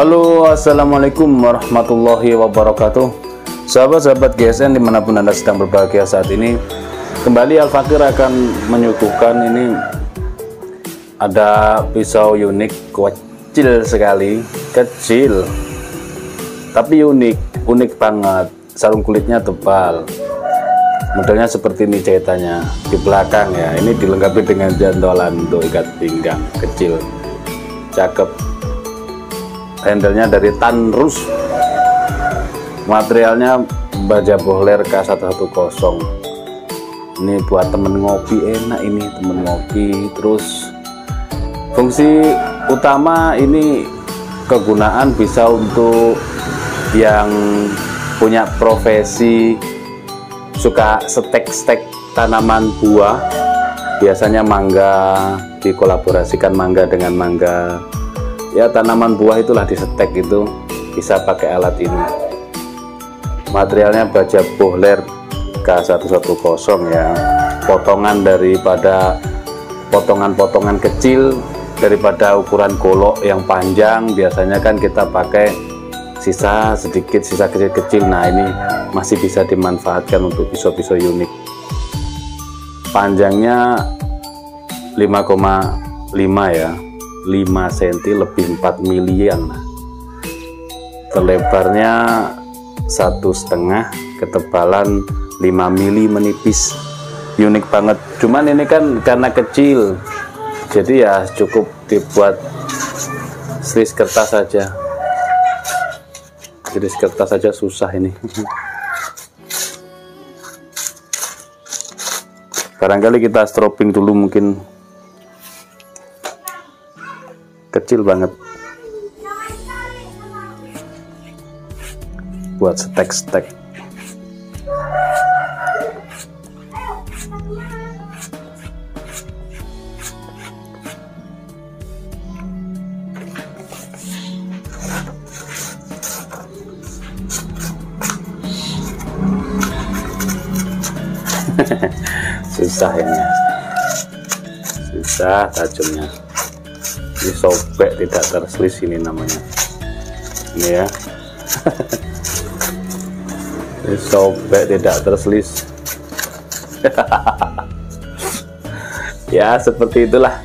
Halo, assalamualaikum warahmatullahi wabarakatuh. Sahabat-sahabat GSN dimanapun Anda sedang berbahagia saat ini, kembali Al Fakir akan menyuguhkan ini ada pisau unik, kecil sekali, kecil tapi unik banget. Sarung kulitnya tebal, modelnya seperti ini jahitannya di belakang ya. Ini dilengkapi dengan jantolan untuk ikat pinggang kecil, cakep. Handlenya dari Tanrus, materialnya baja bohler K110. Ini buat temen ngopi, enak ini temen ngopi. Terus fungsi utama ini kegunaan bisa untuk yang punya profesi suka stek tanaman buah, biasanya mangga, dikolaborasikan mangga dengan mangga ya, tanaman buah itulah disetek, itu bisa pakai alat ini. Materialnya baja bohler K110 ya, potongan daripada potongan-potongan kecil daripada ukuran golok yang panjang. Biasanya kan kita pakai sisa sedikit, sisa kecil-kecil. Nah, ini masih bisa dimanfaatkan untuk pisau-pisau unik. Panjangnya 5,5 ya, 5 cm lebih 4 milian. Terlebarnya 1,5, ketebalan 5 mili, menipis. Unik banget. Cuman ini kan karena kecil, jadi ya cukup dibuat selis kertas saja. Selis kertas saja susah ini. Barangkali kita strobing dulu, mungkin kecil banget buat stek. Susah ini, susah tajamnya. Ini sobek tidak terselis, ini namanya ini ya. Ini sobek tidak terselis. Ya seperti itulah,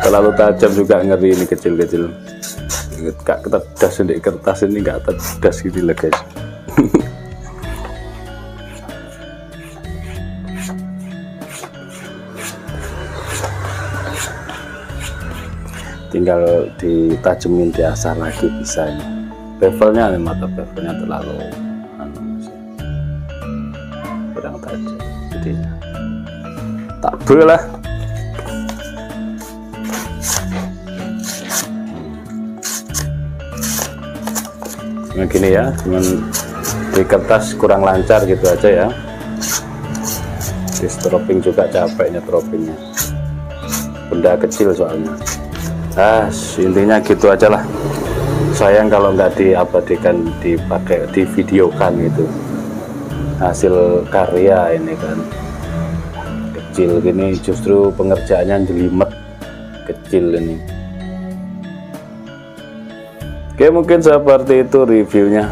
terlalu tajam juga ngeri. Ini kecil-kecil gak ketedas, di kertas ini gak tedas gitu lah guys. Tinggal ditajemin, diasah lagi bisa ini. Bevelnya, mata bevelnya terlalu kurang tajam, jadi tak boleh. Nah gini ya, cuman di kertas kurang lancar gitu aja ya. Di strobing juga capek nyetropingnya, benda kecil soalnya. Intinya gitu aja lah. Sayang kalau nggak diabadikan, dipakai, divideokan gitu. Hasil karya ini kan kecil gini, justru pengerjaannya jelimet, kecil ini. Oke, mungkin seperti itu reviewnya.